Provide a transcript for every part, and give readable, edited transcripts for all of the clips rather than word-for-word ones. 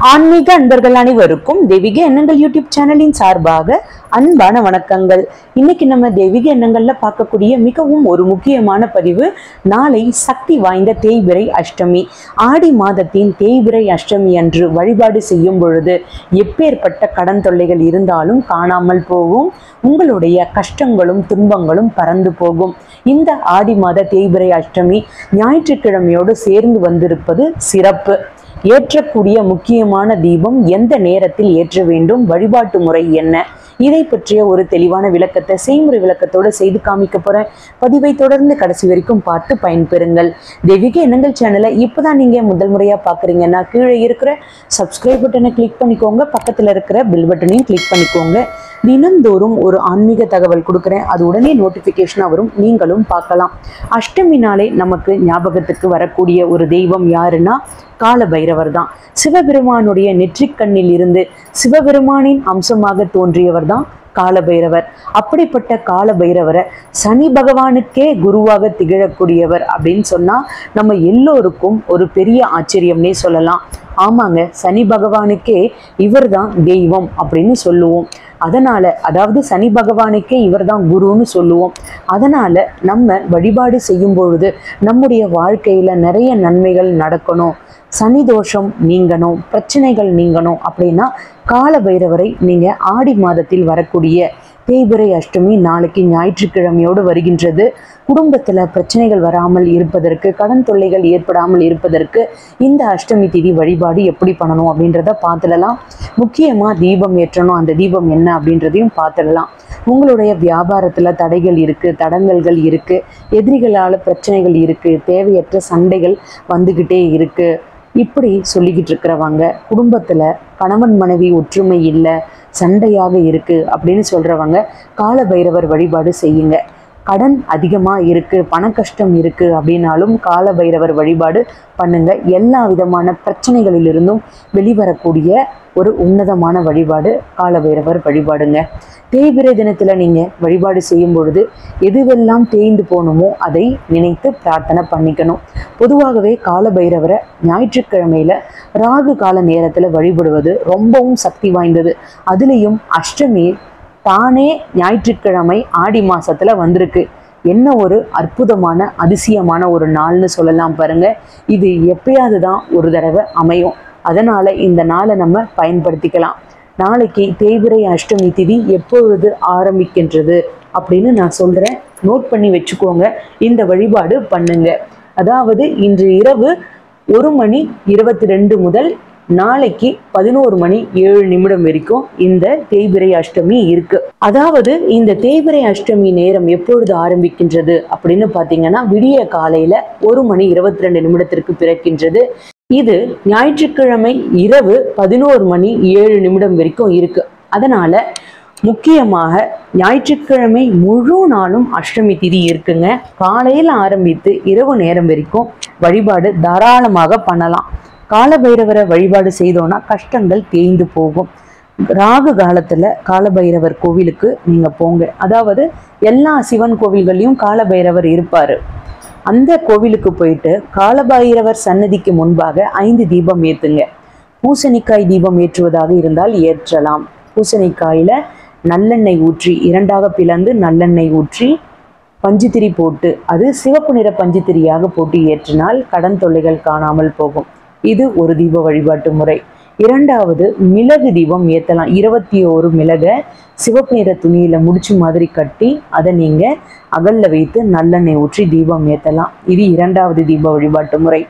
ஆன்மீக அன்பர்கள் அனைவருக்கும் தெய்வீக எண்ணங்கள் யூடியூப் சேனலின் சார்பாக அன்பான வணக்கங்கள். இன்னைக்கு நம்ம தெய்வீக எண்ணங்கள்ல பார்க்கக்கூடிய மிகவும் ஒரு முக்கியமான பதிவு. நாளை சக்தி வாய்ந்த தேய்பிறை அஷ்டமி. ஆடி மாதத்தின் தேய்பிறை அஷ்டமி அன்று வழிபாடு செய்யும் பொழுது எப்பேற்பட்ட கடன் தொல்லைகள் இருந்தாலும் காணாமல் போகும். உங்களுடைய கஷ்டங்களும் துன்பங்களும் பறந்து போகும். இந்த ஆடி மாத தேய்பிறை அஷ்டமி ஞாயிற்றுக்கிழமையோடு சேர்ந்து வந்திருப்பது சிறப்பு. ஏற்றக்கூடிய முக்கியமான தீபம் எந்த நேரத்தில் ஏற்ற வேண்டும், வழிபாட்டு முறை என்ன, இதை பற்றிய ஒரு தெளிவான விளக்கத்தை செய்முறை விளக்கத்தோடு செய்து காமிக்க போறேன். பதிவை தொடர்ந்து கடைசி வரைக்கும் பார்த்து பயன்பெறுங்கள். தெய்வீக எண்ணங்கள் சேனலை இப்போதான் நீங்க முதல் முறையா பாக்குறீங்கன்னா கீழே இருக்கிற சப்ஸ்கிரைப் பட்டனை கிளிக் பண்ணிக்கோங்க, பக்கத்துல இருக்கிற பெல் பட்டனையும் கிளிக் பண்ணிக்கோங்க. தினந்தோறும் ஒரு ஆன்மீக தகவல் கொடுக்குறேன், அது உடனே நோட்டிஃபிகேஷனாக வரும், நீங்களும் பார்க்கலாம். அஷ்டமி நாளே நமக்கு ஞாபகத்துக்கு வரக்கூடிய ஒரு தெய்வம் யாருன்னா கால பைரவர் தான். சிவபெருமானுடைய நெற்றிக்கண்ணில் இருந்து சிவபெருமானின் அம்சமாக தோன்றியவர் தான் கால பைரவர். அப்படிப்பட்ட கால பைரவரை சனி பகவானுக்கே குருவாக திகழக்கூடியவர் அப்படின்னு சொன்னா நம்ம எல்லோருக்கும் ஒரு பெரிய ஆச்சரியம்னே சொல்லலாம். ஆமாங்க, சனி பகவானுக்கே இவர் தான் தெய்வம் அப்படின்னு சொல்லுவோம். அதனால அதாவது சனி பகவானுக்கே இவர் தான் குருன்னு சொல்லுவோம். அதனால நம்ம வழிபாடு செய்யும் பொழுது நம்முடைய வாழ்க்கையில நிறைய நன்மைகள் நடக்கணும், சனி தோஷம் நீங்கணும், பிரச்சனைகள் நீங்கணும் அப்படின்னா கால பைரவரை நீங்க ஆடி மாதத்தில் வரக்கூடிய தேய்பிறை அஷ்டமி நாளைக்கு ஞாயிற்றுக்கிழமையோடு வருகின்றது. குடும்பத்துல பிரச்சனைகள் வராமல் இருப்பதற்கு, கடன் தொல்லைகள் ஏற்படாமல் இருப்பதற்கு இந்த அஷ்டமி திதி வழிபாடு எப்படி பண்ணணும் அப்படின்றத பார்த்துடலாம். முக்கியமா தீபம் ஏற்றணும், அந்த தீபம் என்ன அப்படின்றதையும் பார்த்துடலாம். உங்களுடைய வியாபாரத்துல தடைகள் இருக்கு, தடங்கல்கள் இருக்கு, எதிரிகளால பிரச்சனைகள் இருக்கு, தேவையற்ற சண்டைகள் வந்துகிட்டே இருக்கு, இப்படி சொல்லிக்கிட்டு இருக்கிறவங்க, குடும்பத்துல கணவன் மனைவி ஒற்றுமை இல்லை, சண்டையாக இருக்கு அப்படின்னு சொல்றவங்க கால பைரவர் வழிபாடு செய்யுங்க. கடன் அதிகமா இருக்கு, பண கஷ்டம் இருக்கு அப்படின்னாலும் கால பைரவர் வழிபாடு பண்ணுங்க. எல்லா விதமான பிரச்சனைகளிலிருந்தும் வெளிவரக்கூடிய ஒரு உன்னதமான வழிபாடு கால பைரவர் வழிபாடுங்க. தேய்பிறை தினத்துல நீங்க வழிபாடு செய்யும் பொழுது எதுவெல்லாம் தேய்ந்து போகணுமோ அதை நினைத்து பிரார்த்தனை பண்ணிக்கணும். பொதுவாகவே கால பைரவரை ஞாயிற்றுக்கிழமையில ராகு கால நேரத்துல வழிபடுவது ரொம்பவும் சக்தி வாய்ந்தது. அதுலேயும் அஷ்டமி தானே ஞாயிற்றுக்கிழமை ஆடி மாசத்துல வந்திருக்கு. என்ன ஒரு அற்புதமான அதிசயமான ஒரு நாள்னு சொல்லலாம் பாருங்க. இது எப்பயாவது தான் ஒரு தடவை அமையும். அதனால இந்த நாளை நம்ம பயன்படுத்திக்கலாம். நாளைக்கு தேய்பிறை அஷ்டமி திதி எப்பொழுது ஆரம்பிக்கின்றது அப்படின்னு நான் சொல்றேன், நோட் பண்ணி வச்சுக்கோங்க. இந்த வழிபாடு பண்ணுங்க. அதாவது இன்று இரவு 1:22 முதல் நாளைக்கு 11:07 வரைக்கும் இந்த தேய்பிறை அஷ்டமி இருக்கு. அதாவது இந்த தேய்பிறை அஷ்டமி நேரம் எப்பொழுது ஆரம்பிக்கின்றது அப்படின்னு பாத்தீங்கன்னா விடிய காலையில 1:22 பிறக்கின்றது. இது ஞாயிற்றுக்கிழமை இரவு 11:07 வரைக்கும் இருக்கு. அதனால முக்கியமாக ஞாயிற்றுக்கிழமை முழு நாளும் அஷ்டமி திதி இருக்குங்க. காலையில் ஆரம்பித்து இரவு நேரம் வரைக்கும் வழிபாடு தாராளமாக பண்ணலாம். கால பைரவரை வழிபாடு செய்தோன்னா கஷ்டங்கள் தேய்ந்து போகும். ராகு காலத்துல கால பைரவர் கோவிலுக்கு நீங்க போங்க. அதாவது எல்லா சிவன் கோவில்கள்லையும் கால பைரவர் இருப்பாரு. அந்த கோவிலுக்கு போயிட்டு காலபைரவர் சன்னதிக்கு முன்பாக 5 தீபம் ஏத்துங்க. பூசணிக்காய் தீபம் ஏற்றுவதாக இருந்தால் ஏற்றலாம். பூசணிக்காயில நல்லெண்ணெய் ஊற்றி 2ஆக பிளந்து நல்லெண்ணெய் ஊற்றி பஞ்சுத்திரி போட்டு, அது சிவப்பு நிற பஞ்சுத்திரியாக போட்டு ஏற்றினால் கடன் தொல்லைகள் காணாமல் போகும். இது ஒரு தீப வழிபாட்டு முறை. 2வது மிளகு தீபம் ஏற்றலாம். 21 மிளகை சிவப்பு நிற துணியில முடிச்சு மாதிரி கட்டி அதை நீங்க அகல்ல வைத்து நல்லெண்ணெய் ஊற்றி தீபம் ஏற்றலாம். இது 2வது தீப வழிபாட்டு முறை.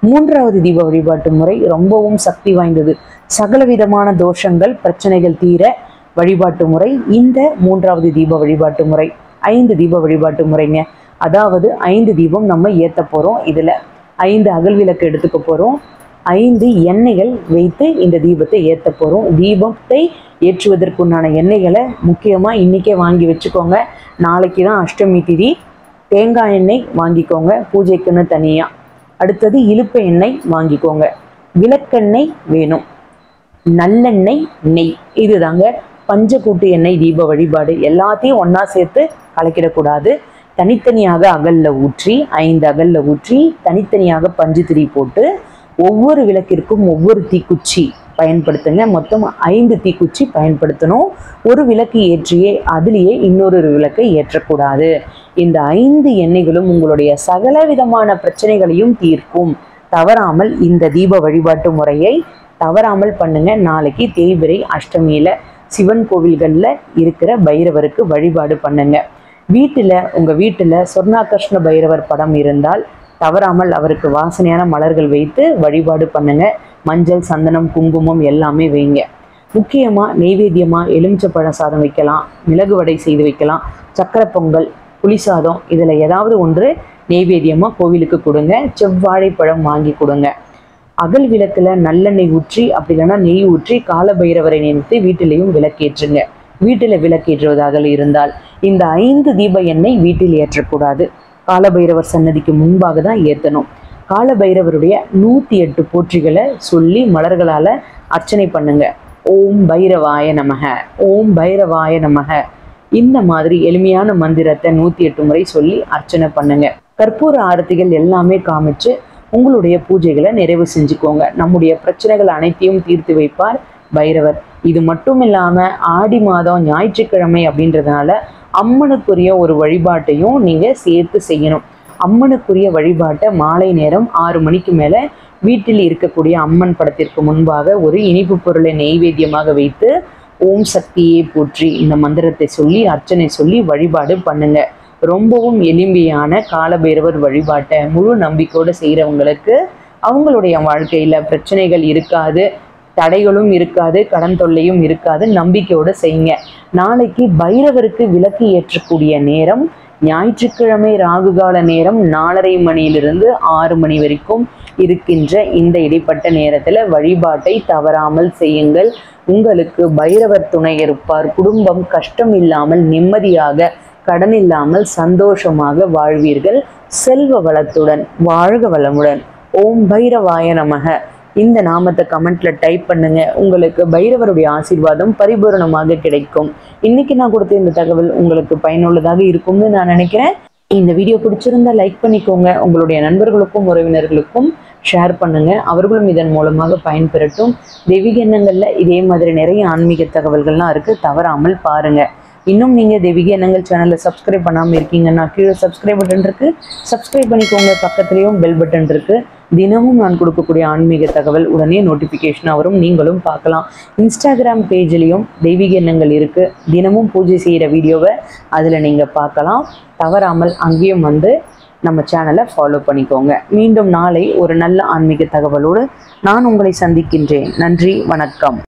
3வது தீப வழிபாட்டு முறை ரொம்பவும் சக்தி வாய்ந்தது. சகலவிதமான தோஷங்கள் பிரச்சனைகள் தீர வழிபாட்டு முறை இந்த 3வது தீப வழிபாட்டு முறை. 5 தீப வழிபாட்டு முறைங்க. அதாவது 5 தீபம் நம்ம ஏற்ற போறோம். இதுல 5 அகல் விளக்கு எடுத்துக்க போறோம். 5 எண்ணெய்கள் வைத்து இந்த தீபத்தை ஏற்ற போறோம். தீபத்தை ஏற்றுவதற்குண்டான எண்ணெய்களை முக்கியமா இன்னைக்கே வாங்கி வச்சுக்கோங்க. நாளைக்கு தான் அஷ்டமி திதி. தேங்காய் எண்ணெய் வாங்கிக்கோங்க பூஜைக்குன்னு தனியா. அடுத்தது இலுப்ப எண்ணெய் வாங்கிக்கோங்க. விளக்கெண்ணெய் வேணும். நல்லெண்ணெய், நெய், இதுதாங்க பஞ்சக்கூட்டு எண்ணெய் தீப வழிபாடு. எல்லாத்தையும் ஒன்னா சேர்த்து கலக்கிடக்கூடாது. தனித்தனியாக அகல்ல ஊற்றி 5 அகல்ல ஊற்றி தனித்தனியாக பஞ்சு திரி போட்டு ஒவ்வொரு விளக்கிற்கும் ஒவ்வொரு தீக்குச்சி பயன்படுத்துங்க. மொத்தம் 5 தீக்குச்சி பயன்படுத்தணும். ஒரு விளக்கு ஏற்றியே அதிலேயே இன்னொரு விளக்கை ஏற்றக்கூடாது. இந்த 5 எண்ணெய்களும் உங்களுடைய சகல விதமான பிரச்சனைகளையும் தீர்க்கும். தவறாமல் இந்த தீப வழிபாட்டு முறையை தவறாமல் பண்ணுங்க. நாளைக்கு தேய்பிறை அஷ்டமியில சிவன் கோவில்களில் இருக்கிற பைரவருக்கு வழிபாடு பண்ணுங்க. உங்க வீட்டில் சொர்ணாகர்ஷ்ண பைரவர் படம் இருந்தால் தவறாமல் அவருக்கு வாசனையான மலர்கள் வைத்து வழிபாடு பண்ணுங்க. மஞ்சள், சந்தனம், குங்குமம் எல்லாமே வைங்க. முக்கியமாக நெய்வேத்தியமாக எலுமிச்சப்பழ சாதம் வைக்கலாம், மிளகு வடை செய்து வைக்கலாம், சக்கரை பொங்கல், புளிசாதம், இதில் ஏதாவது ஒன்று நெய்வேத்தியமாக கோவிலுக்கு கொடுங்க. செவ்வாழைப்பழம் வாங்கி கொடுங்க. அகல் விளக்கில் நல்லெண்ணெய் ஊற்றி அப்படி இல்லைன்னா நெய் ஊற்றி கால பைரவரை நினைத்து வீட்டிலையும் விளக்கேற்றுங்க. வீட்டில் விளக்கேற்றுவதாக இருந்தால் இந்த 5 தீப எண்ணெய் வீட்டில் ஏற்றக்கூடாது. காலபைரவர் சன்னதிக்கு முன்பாக தான் ஏற்றணும். காலபைரவருடைய 108 போற்றிகளை சொல்லி மலர்களால் அர்ச்சனை பண்ணுங்க. ஓம் பைரவாய நமக, ஓம் பைரவாய நமக. இந்த மாதிரி எளிமையான மந்திரத்தை 108 முறை சொல்லி அர்ச்சனை பண்ணுங்க. கற்பூர ஆரத்திகள் எல்லாமே காமிச்சு உங்களுடைய பூஜைகளை நிறைவு செஞ்சுக்கோங்க. நம்முடைய பிரச்சனைகள் அனைத்தையும் தீர்த்து வைப்பார் பைரவர். இது மட்டும் இல்லாமல் ஆடி மாதம் ஞாயிற்றுக்கிழமை அப்படின்றதுனால அம்மனுக்குரிய ஒரு வழிபாட்டையும் நீங்கள் சேர்த்து செய்யணும். அம்மனுக்குரிய வழிபாட்டை மாலை நேரம் 6 மணிக்கு மேலே வீட்டில் இருக்கக்கூடிய அம்மன் படத்திற்கு முன்பாக ஒரு இனிப்பு பொருளை நெய்வேத்தியமாக வைத்து ஓம் சக்தியே போற்றி இந்த மந்திரத்தை சொல்லி அர்ச்சனை சொல்லி வழிபாடு பண்ணுங்க. ரொம்பவும் எளிமையான காலபைரவர் வழிபாட்டை முழு நம்பிக்கையோடு செய்கிறவங்களுக்கு அவங்களுடைய வாழ்க்கையில் பிரச்சனைகள் இருக்காது, தடைகளும் இருக்காது, கடன் தொல்லையும் இருக்காது. நம்பிக்கையோடு செய்யுங்க. நாளைக்கு பைரவருக்கு விளக்கு ஏற்றக்கூடிய நேரம் ஞாயிற்றுக்கிழமை ராகுகால நேரம் 4:30 மணியிலிருந்து 6 மணி வரைக்கும் இருக்கின்ற இந்த இடைப்பட்ட நேரத்தில் வழிபாட்டை தவறாமல் செய்யுங்கள். உங்களுக்கு பைரவர் துணை இருப்பார். குடும்பம் கஷ்டம் இல்லாமல் நிம்மதியாக, கடன் இல்லாமல் சந்தோஷமாக வாழ்வீர்கள். செல்வ வளத்துடன் வாழ்க வளமுடன். ஓம் பைரவாய நமக. இந்த நாமத்தை கமெண்ட்ல டைப் பண்ணுங்க. உங்களுக்கு பைரவருடைய ஆசீர்வாதம் பரிபூரணமாக கிடைக்கும். இன்னைக்கு நான் கொடுத்த இந்த தகவல் உங்களுக்கு பயனுள்ளதாக இருக்கும்னு நான் நினைக்கிறேன். இந்த வீடியோ பிடிச்சிருந்தா லைக் பண்ணிக்கோங்க. உங்களுடைய நண்பர்களுக்கும் உறவினர்களுக்கும் ஷேர் பண்ணுங்க. அவர்களும் இதன் மூலமாக பயன்பெறட்டும். தெய்வீக எண்ணங்கள்ல இதே மாதிரி நிறைய ஆன்மீக தகவல்கள்லாம் இருக்கு, தவறாமல் பாருங்க. இன்னும் நீங்கள் தெய்வீக எண்ணங்கள் சேனலில் சப்ஸ்கிரைப் பண்ணாமல் இருக்கீங்கன்னா கீழே சப்ஸ்கிரைப் பட்டன் இருக்குது, சப்ஸ்கிரைப் பண்ணிக்கோங்க. பக்கத்துலேயும் பெல் பட்டன் இருக்குது. தினமும் நான் கொடுக்கக்கூடிய ஆன்மீக தகவல் உடனே நோட்டிஃபிகேஷனாக வரும், நீங்களும் பார்க்கலாம். இன்ஸ்டாகிராம் பேஜ்லேயும் தெய்வீக எண்ணங்கள் இருக்குது. தினமும் பூஜை செய்கிற வீடியோவை அதில் நீங்கள் பார்க்கலாம். தவறாமல் அங்கேயும் வந்து நம்ம சேனலை ஃபாலோ பண்ணிக்கோங்க. மீண்டும் நாளை ஒரு நல்ல ஆன்மீக தகவலோடு நான் உங்களை சந்திக்கின்றேன். நன்றி, வணக்கம்.